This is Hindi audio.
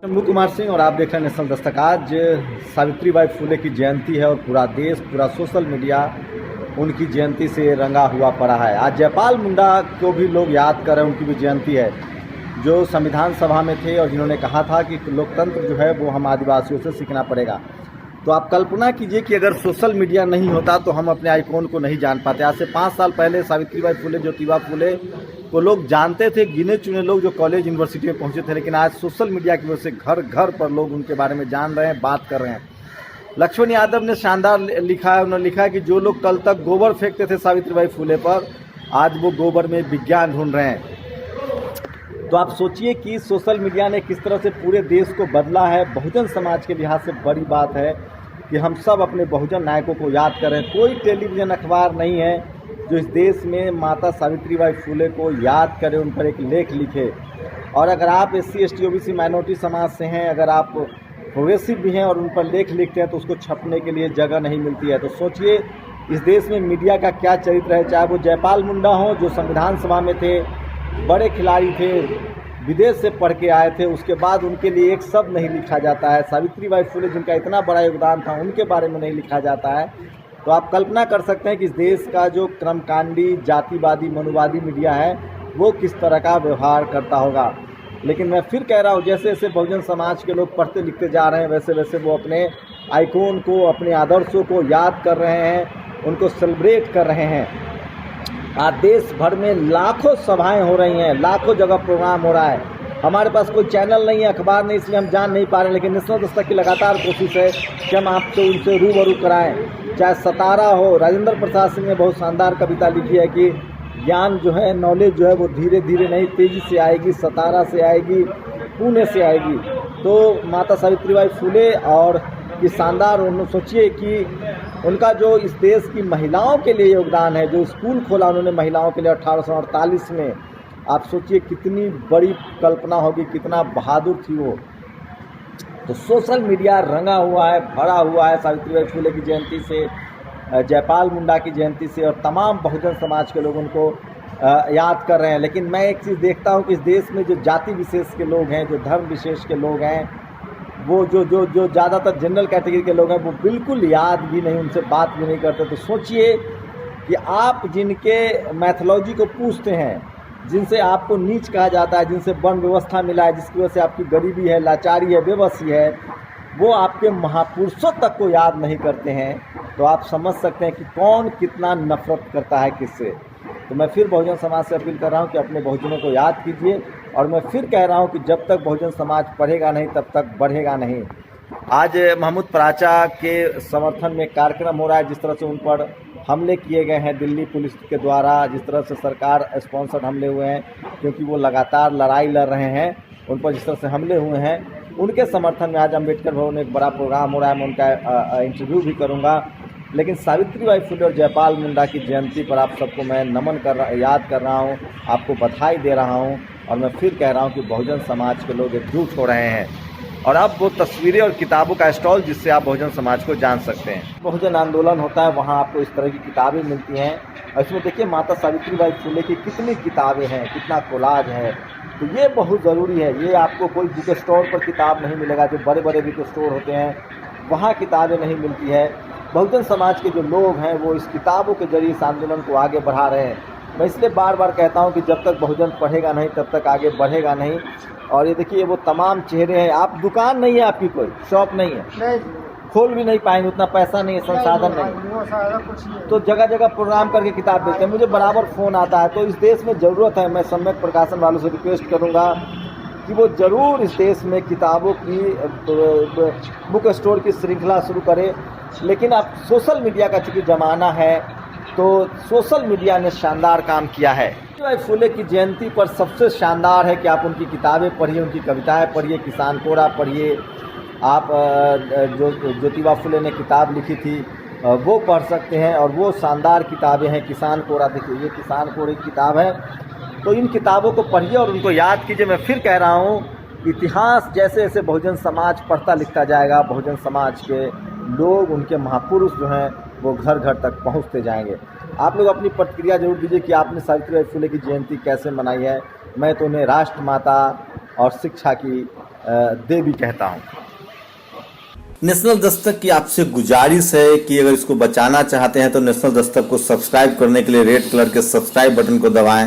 शंभू कुमार सिंह और आप देख रहे हैं नेशनल दस्तक। आज सावित्रीबाई फुले की जयंती है और पूरा देश, पूरा सोशल मीडिया उनकी जयंती से रंगा हुआ पड़ा है। आज जयपाल मुंडा को भी लोग याद कर रहे हैं, उनकी भी जयंती है, जो संविधान सभा में थे और जिन्होंने कहा था कि लोकतंत्र जो है वो हम आदिवासियों से सीखना पड़ेगा। तो आप कल्पना कीजिए कि अगर सोशल मीडिया नहीं होता तो हम अपने आइकॉन को नहीं जान पाते। आज से 5 साल पहले सावित्रीबाई फुले, ज्योतिबा फुले को लोग जानते थे, गिने चुने लोग जो कॉलेज यूनिवर्सिटी में पहुंचे थे, लेकिन आज सोशल मीडिया की वजह से घर घर पर लोग उनके बारे में जान रहे हैं, बात कर रहे हैं। लक्ष्मण यादव ने शानदार लिखा है, उन्होंने लिखा है कि जो लोग कल तक गोबर फेंकते थे सावित्रीबाई फुले पर, आज वो गोबर में विज्ञान ढूंढ रहे हैं। तो आप सोचिए कि सोशल मीडिया ने किस तरह से पूरे देश को बदला है। बहुजन समाज के लिहाज से बड़ी बात है कि हम सब अपने बहुजन नायकों को याद करें। कोई टेलीविज़न अखबार नहीं है जो इस देश में माता सावित्रीबाई फुले को याद करे, उन पर एक लेख लिखे। और अगर आप SC ST OBC माइनॉरिटी समाज से हैं, अगर आप प्रोग्रेसिव भी हैं और उन पर लेख लिखते हैं तो उसको छपने के लिए जगह नहीं मिलती है। तो सोचिए इस देश में मीडिया का क्या चरित्र है। चाहे वो जयपाल मुंडा हो जो संविधान सभा में थे, बड़े खिलाड़ी थे, विदेश से पढ़ के आए थे, उसके बाद उनके लिए एक शब्द नहीं लिखा जाता है। सावित्रीबाई फुले जिनका इतना बड़ा योगदान था, उनके बारे में नहीं लिखा जाता है। तो आप कल्पना कर सकते हैं कि इस देश का जो क्रमकांडी, जातिवादी, मनुवादी मीडिया है वो किस तरह का व्यवहार करता होगा। लेकिन मैं फिर कह रहा हूँ, जैसे जैसे बहुजन समाज के लोग पढ़ते लिखते जा रहे हैं, वैसे वैसे वो अपने आइकॉन को, अपने आदर्शों को याद कर रहे हैं, उनको सेलिब्रेट कर रहे हैं। आज देश भर में लाखों सभाएं हो रही हैं, लाखों जगह प्रोग्राम हो रहा है। हमारे पास कोई चैनल नहीं है, अखबार नहीं, इसलिए हम जान नहीं पा रहे हैं, लेकिन नेशनल दस्तक की लगातार कोशिश है कि हम आपसे उनसे रूबरू कराएं। चाहे सतारा हो, राजेंद्र प्रसाद सिंह ने बहुत शानदार कविता लिखी है कि ज्ञान जो है, नॉलेज जो है वो धीरे धीरे नहीं, तेज़ी से आएगी, सतारा से आएगी, पुणे से आएगी। तो माता सावित्रीबाई फुले और ये शानदार, उन्होंने सोचिए कि उनका जो इस देश की महिलाओं के लिए योगदान है, जो स्कूल खोला उन्होंने महिलाओं के लिए 1848 में, आप सोचिए कितनी बड़ी कल्पना होगी, कितना बहादुर थी वो। तो सोशल मीडिया रंगा हुआ है, भरा हुआ है सावित्रीबाई फुले की जयंती से, जयपाल मुंडा की जयंती से, और तमाम बहुजन समाज के लोग उनको याद कर रहे हैं। लेकिन मैं एक चीज़ देखता हूँ कि इस देश में जो जाति विशेष के लोग हैं, जो धर्म विशेष के लोग हैं, वो जो ज़्यादातर जनरल कैटेगरी के लोग हैं, वो बिल्कुल याद भी नहीं, उनसे बात भी नहीं करते। तो सोचिए कि आप जिनके मैथोलॉजी को पूछते हैं, जिनसे आपको नीच कहा जाता है, जिनसे वर्ण व्यवस्था मिला है, जिसकी वजह से आपकी गरीबी है, लाचारी है, बेबसी है, वो आपके महापुरुषों तक को याद नहीं करते हैं। तो आप समझ सकते हैं कि कौन कितना नफरत करता है किससे। तो मैं फिर बहुजन समाज से अपील कर रहा हूँ कि अपने बहुजनों को याद कीजिए, और मैं फिर कह रहा हूँ कि जब तक बहुजन समाज पढ़ेगा नहीं तब तक बढ़ेगा नहीं। आज महमूद पराचा के समर्थन में कार्यक्रम हो रहा है। जिस तरह से उन पर हमले किए गए हैं दिल्ली पुलिस के द्वारा, जिस तरह से सरकार स्पॉन्सर्ड हमले हुए हैं, क्योंकि वो लगातार लड़ाई लड़ रहे हैं, उन पर जिस तरह से हमले हुए हैं, उनके समर्थन में आज अम्बेडकर भवन में एक बड़ा प्रोग्राम हो रहा है। मैं उनका इंटरव्यू भी करूँगा। लेकिन सावित्रीबाई फुले और जयपाल मुंडा की जयंती पर आप सबको मैं नमन याद कर रहा हूँ, आपको बधाई दे रहा हूँ, और मैं फिर कह रहा हूँ कि बहुजन समाज के लोग एकजुट हो रहे हैं। और अब वो तस्वीरें और किताबों का स्टॉल जिससे आप बहुजन समाज को जान सकते हैं। बहुजन आंदोलन होता है, वहाँ आपको इस तरह की किताबें मिलती हैं। और इसमें देखिए माता सावित्रीबाई फुले की कितनी किताबें हैं, कितना कोलाज है। तो ये बहुत ज़रूरी है। ये आपको कोई बुक स्टोर पर किताब नहीं मिलेगा, जो बड़े बड़े बुक स्टोर होते हैं वहाँ किताबें नहीं मिलती है। बहुजन समाज के जो लोग हैं वो इस किताबों के जरिए इस आंदोलन को आगे बढ़ा रहे हैं। मैं इसलिए बार बार कहता हूं कि जब तक बहुजन पढ़ेगा नहीं तब तक आगे बढ़ेगा नहीं। और ये देखिए वो तमाम चेहरे हैं। आप दुकान नहीं है, आपकी कोई शॉप नहीं है, नहीं खोल भी नहीं पाएंगे, उतना पैसा नहीं है, संसाधन नहीं, तो जगह जगह प्रोग्राम करके किताब देते हैं। मुझे बराबर फ़ोन आता है। तो इस देश में ज़रूरत है, मैं सम्यक प्रकाशन वालों से रिक्वेस्ट करूँगा कि वो ज़रूर इस देश में किताबों की बुक स्टोर की श्रृंखला शुरू करें। लेकिन अब सोशल मीडिया का चूँकि ज़माना है, तो सोशल मीडिया ने शानदार काम किया है। सावित्रीबाई फुले की जयंती पर सबसे शानदार है कि आप उनकी किताबें पढ़िए, उनकी कविताएं पढ़िए, किसान कोड़ा पढ़िए। आप जो ज्योतिबा फुले ने किताब लिखी थी वो पढ़ सकते हैं, और वो शानदार किताबें हैं। किसान कोड़ा देखिए, ये किसान कोड़े की किताब है। तो इन किताबों को पढ़िए और उनको याद कीजिए। मैं फिर कह रहा हूँ, इतिहास जैसे जैसे बहुजन समाज पढ़ता लिखता जाएगा, बहुजन समाज के लोग, उनके महापुरुष जो हैं वो घर घर तक पहुंचते जाएंगे। आप लोग अपनी प्रतिक्रिया जरूर दीजिए कि आपने सावित्रीबाई फुले की जयंती कैसे मनाई है। मैं तो उन्हें राष्ट्रमाता और शिक्षा की देवी कहता हूँ। नेशनल दस्तक की आपसे गुजारिश है कि अगर इसको बचाना चाहते हैं तो नेशनल दस्तक को सब्सक्राइब करने के लिए रेड कलर के सब्सक्राइब बटन को दबाएं